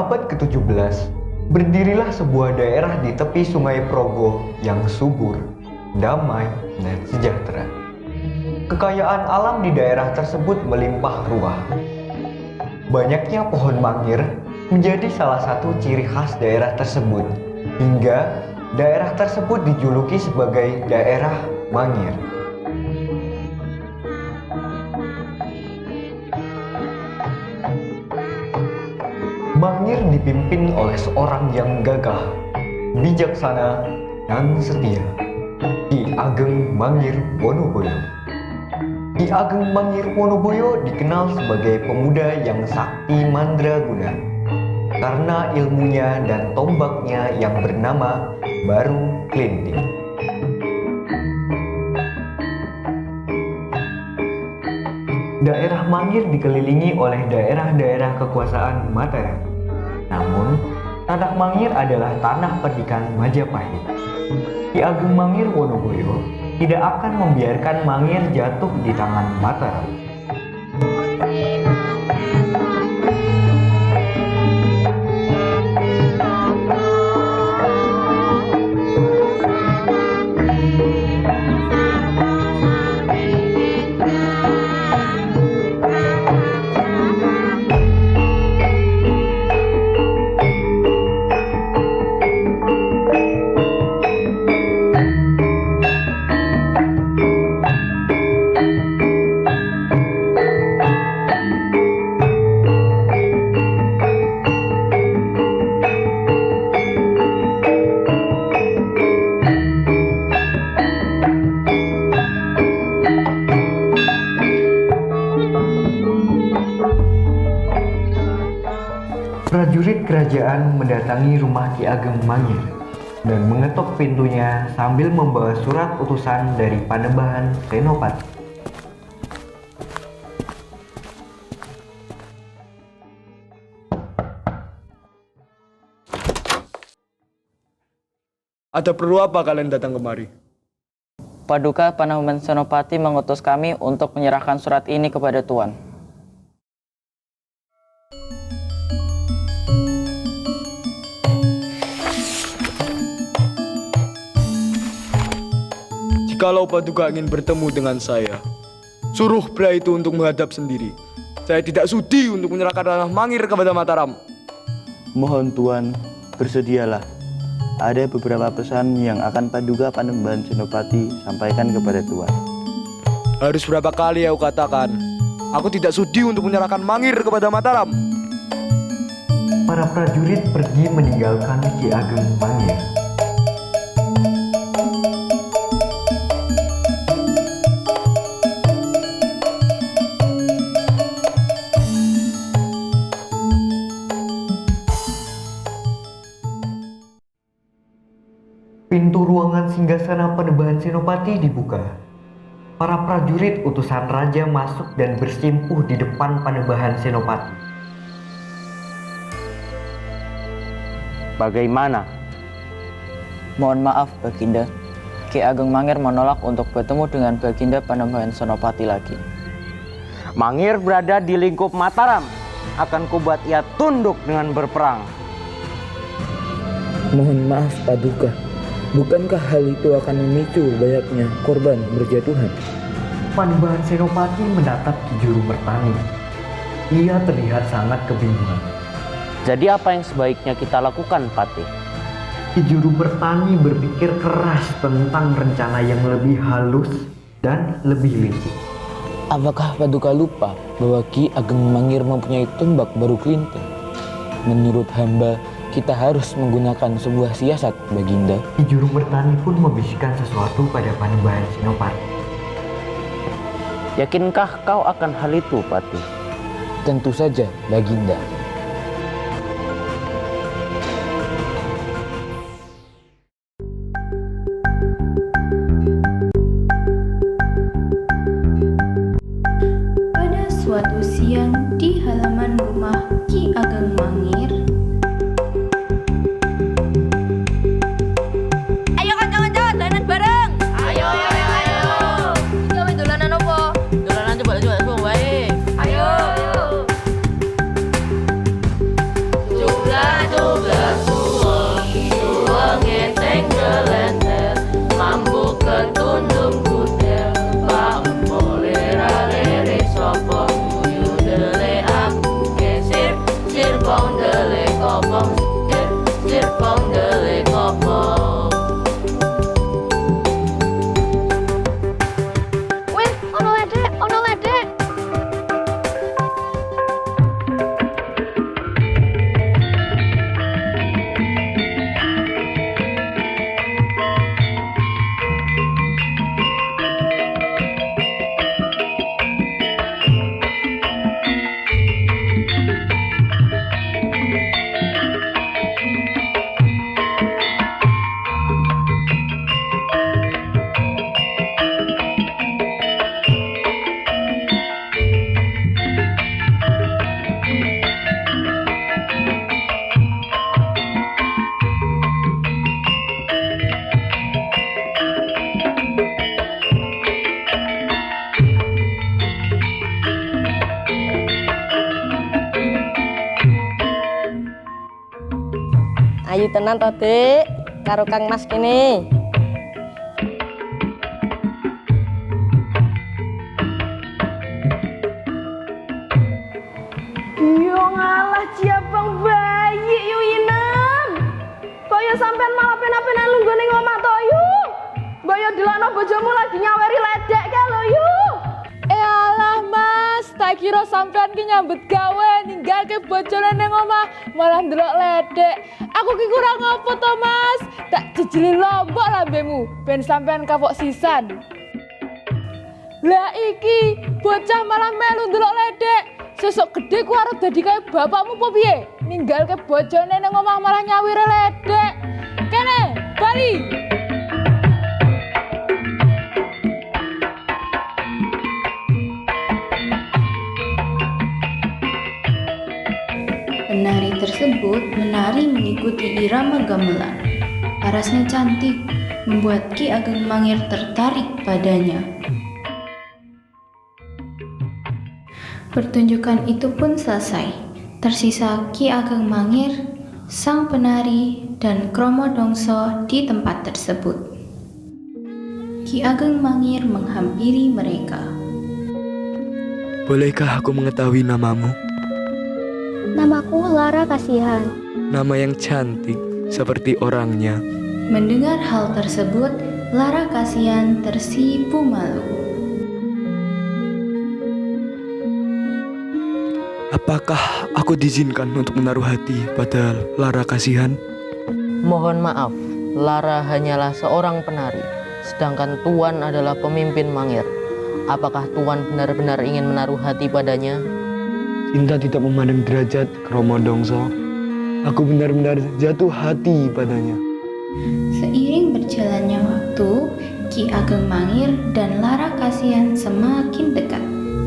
abad ke-17, berdirilah sebuah daerah di tepi Sungai Progo yang subur, damai, dan sejahtera. Kekayaan alam di daerah tersebut melimpah ruah. Banyaknya pohon mangir menjadi salah satu ciri khas daerah tersebut, hingga daerah tersebut dijuluki sebagai daerah mangir. Mangir dipimpin oleh seorang yang gagah, bijaksana, dan setia, Ki Ageng Mangir Wonoboyo. Ki Ageng Mangir Wonoboyo dikenal sebagai pemuda yang sakti mandraguna karena ilmunya dan tombaknya yang bernama Baru Klinting. Daerah Mangir dikelilingi oleh daerah-daerah kekuasaan Mataram. Namun, tanah Mangir adalah tanah perdikan Majapahit. Ki Ageng Mangir Wonoboyo tidak akan membiarkan Mangir jatuh di tangan Mataram. Prajurit kerajaan mendatangi rumah Ki Ageng Mangir dan mengetuk pintunya sambil membawa surat utusan dari Panembahan Senopati. Ada perlu apa kalian datang kemari? Paduka Panembahan Senopati mengutus kami untuk menyerahkan surat ini kepada Tuan. Jikalau Paduka ingin bertemu dengan saya, suruh pria itu untuk menghadap sendiri. Saya tidak sudi untuk menyerahkan tanah Mangir kepada Mataram. Mohon Tuan, bersedialah. Ada beberapa pesan yang akan Paduka Panembahan Senopati sampaikan kepada Tuan. Harus berapa kali aku katakan, aku tidak sudi untuk menyerahkan Mangir kepada Mataram. Para prajurit pergi meninggalkan Ki Ageng Mangir. Pintu ruangan singgasana Panembahan Senopati dibuka. Para prajurit utusan raja masuk dan bersimpuh di depan Panembahan Senopati. Bagaimana? Mohon maaf, Baginda. Ki Ageng Mangir menolak untuk bertemu dengan Baginda Panembahan Senopati lagi. Mangir berada di lingkup Mataram. Akan kubuat ia tunduk dengan berperang. Mohon maaf, Paduka. Bukankah hal itu akan memicu banyaknya korban berjatuhan? Panembahan Senopati menatap Ki Juru Mertani. Ia terlihat sangat kebingungan. Jadi apa yang sebaiknya kita lakukan, Patih? Ki Juru Mertani berpikir keras tentang rencana yang lebih halus dan lebih licik. Apakah Paduka lupa bahwa Ki Ageng Mangir mempunyai tombak Baru Klinting? Menurut hamba, kita harus menggunakan sebuah siasat, Baginda. Ki Juru Mertani pun membisikkan sesuatu pada Panembahan Senopati. Yakinkah kau akan hal itu, Patih? Tentu saja, Baginda. Pada suatu siang di halaman rumah Ki Ageng Mangir, Jumlah Ayu tenan to, Dik, karo Kang Mas kene. Yo ngalah ciabang bayi yu inem. Kaya sampean malah pena-pena lungguh ning omah to yu. Mbok yo delokno bojomu lagi nyaweri ledek ke lho yu. Alah Mas, tak kira sampean ki nyambut gawe ninggal ke bojone ning omah malah ndelok ledek. Aku ki kurang apa to Mas? Tak jejeli lombok lambemu ben sampean kapok sisan. Lah iki bocah malah melu ndelok ledek. Sesuk gede ku arep dadi kaya bapakmu apa piye? Ninggal ke bojone ning omah malah nyawir ledek. Kene, bali. Penari tersebut menari mengikuti irama gamelan. Parasnya cantik, membuat Ki Ageng Mangir tertarik padanya. Pertunjukan itu pun selesai. Tersisa Ki Ageng Mangir, sang penari, dan Kromo Dongso di tempat tersebut. Ki Ageng Mangir menghampiri mereka. Bolehkah aku mengetahui namamu? Namaku Lara Kasihan. Nama yang cantik seperti orangnya. Mendengar hal tersebut, Lara Kasihan tersipu malu. Apakah aku diizinkan untuk menaruh hati pada Lara Kasihan? Mohon maaf, Lara hanyalah seorang penari, sedangkan Tuan adalah pemimpin Mangir. Apakah Tuan benar-benar ingin menaruh hati padanya? Cinta tidak memandang derajat, Kromo Dongso. Aku benar-benar jatuh hati padanya. Seiring berjalannya waktu, Ki Ageng Mangir dan Lara Kasihan semakin dekat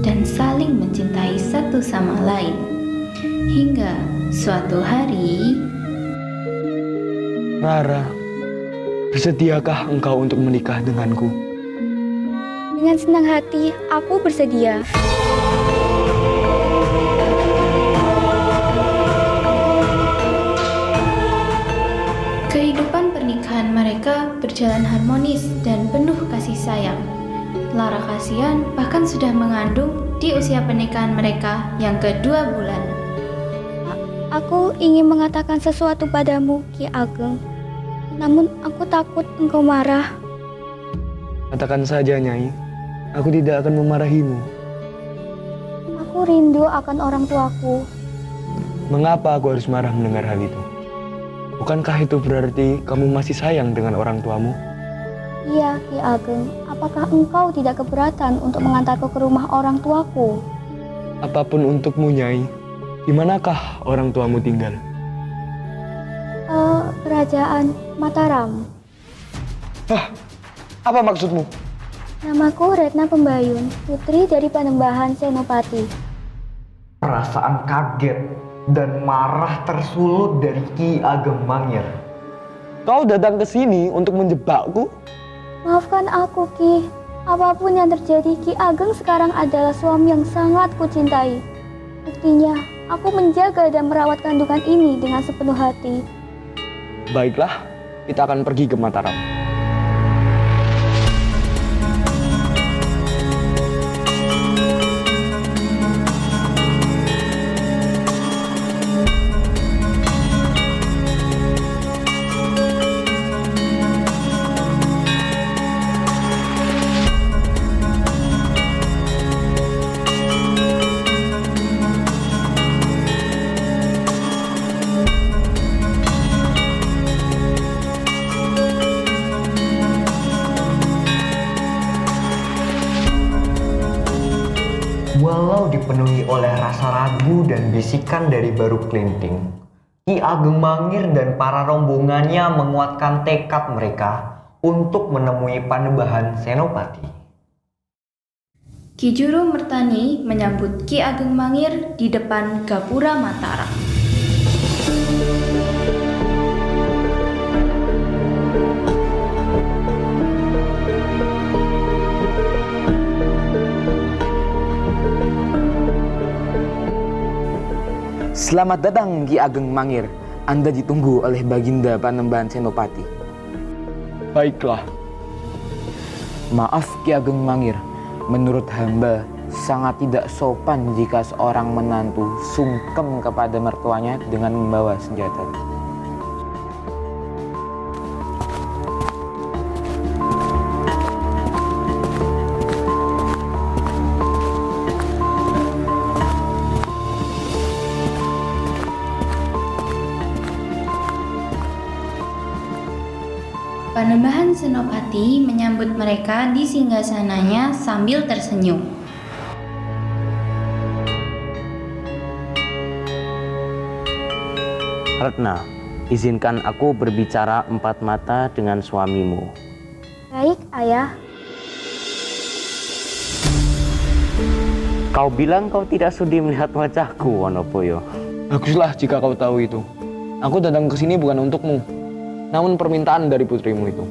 dan saling mencintai satu sama lain. Hingga suatu hari, Rara, bersediakah engkau untuk menikah denganku? Dengan senang hati, aku bersedia. kehidupan pernikahan mereka berjalan harmonis dan penuh kasih sayang. Lara Kasihan bahkan sudah mengandung di usia pernikahan mereka yang kedua bulan. Aku ingin mengatakan sesuatu padamu, Ki Ageng. Namun aku takut engkau marah. Katakan saja, Nyai. Aku tidak akan memarahimu. Aku rindu akan orang tuaku. Mengapa aku harus marah mendengar hal itu? Bukankah itu berarti kamu masih sayang dengan orang tuamu? Iya, Ki Ageng. Apakah engkau tidak keberatan untuk mengantarku ke rumah orang tuaku? Apapun untukmu, Nyai. Di manakah orang tuamu tinggal? Kerajaan Mataram. Hah? Apa maksudmu? Namaku Retna Pembayun, putri dari Panembahan Senopati. Perasaan kaget dan marah tersulut dari Ki Ageng Mangir. Kau datang ke sini untuk menjebakku? Maafkan aku, Ki. Apapun yang terjadi, Ki Ageng sekarang adalah suami yang sangat kucintai. Buktinya, aku menjaga dan merawat kandungan ini dengan sepenuh hati. Baiklah, kita akan pergi ke Mataram. Walau dipenuhi oleh rasa ragu dan bisikan dari Baru Klinting, Ki Ageng Mangir dan para rombongannya menguatkan tekad mereka untuk menemui Panembahan Senopati. Ki Juru Mertani menyambut Ki Ageng Mangir di depan Gapura Mataram. Selamat datang Ki Ageng Mangir. Anda ditunggu oleh Baginda Panembahan Senopati. Baiklah. Maaf Ki Ageng Mangir, menurut hamba sangat tidak sopan jika seorang menantu sungkem kepada mertuanya dengan membawa senjata. Panembahan Senopati menyambut mereka di singgasananya sambil tersenyum. Retna, izinkan aku berbicara empat mata dengan suamimu. Baik, Ayah. Kau bilang kau tidak sudi melihat wajahku, Wonoboyo. Baguslah jika kau tahu itu. Aku datang ke sini bukan untukmu, namun permintaan dari putrimu itu.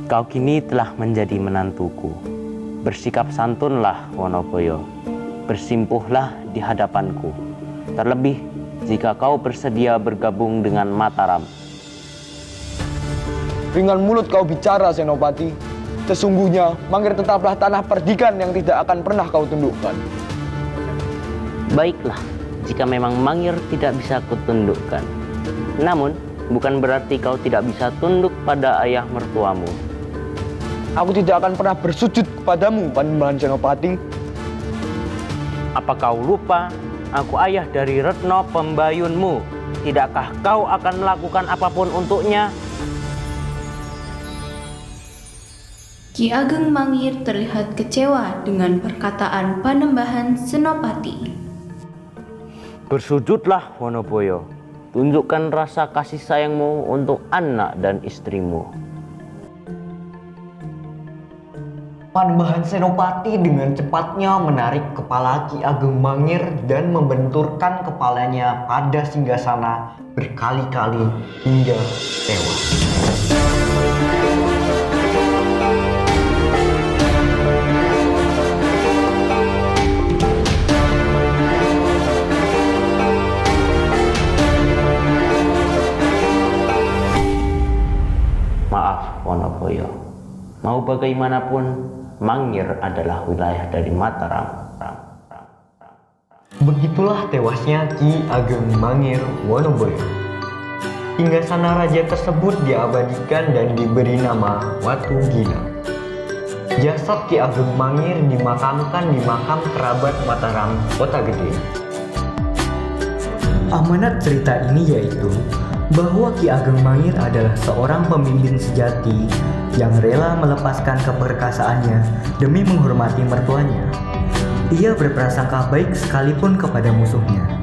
Kau kini telah menjadi menantuku. Bersikap santunlah, Wonoboyo. Bersimpuhlah di hadapanku. Terlebih jika kau bersedia bergabung dengan Mataram. Dengan mulut kau bicara, Senopati. Sesungguhnya, Mangir tetaplah tanah perdikan yang tidak akan pernah kau tundukkan. Baiklah, jika memang Mangir tidak bisa kutundukkan. Namun, bukan berarti kau tidak bisa tunduk pada ayah mertuamu. Aku tidak akan pernah bersujud kepadamu, Panembahan Senopati. Apa kau lupa, aku ayah dari Retno pembayunmu. Tidakkah kau akan melakukan apapun untuknya? Ki Ageng Mangir terlihat kecewa dengan perkataan Panembahan Senopati. Bersujudlah, Wonoboyo. Tunjukkan rasa kasih sayangmu untuk anak dan istrimu. Panembahan Senopati dengan cepatnya menarik kepala Ki Ageng Mangir dan membenturkan kepalanya pada singgasana berkali-kali hingga tewas. Maaf, Wonoboyo. Mau bagaimanapun, Mangir adalah wilayah dari Mataram. Begitulah tewasnya Ki Ageng Mangir Wonoboyo. Singgasana raja tersebut diabadikan dan diberi nama Watu Ginang. Jasad Ki Ageng Mangir dimakamkan di makam kerabat Mataram, Kota Gede. Amanat cerita ini yaitu bahwa Ki Ageng Mangir adalah seorang pemimpin sejati yang rela melepaskan keperkasaannya demi menghormati mertuanya. Ia berprasangka baik sekalipun kepada musuhnya.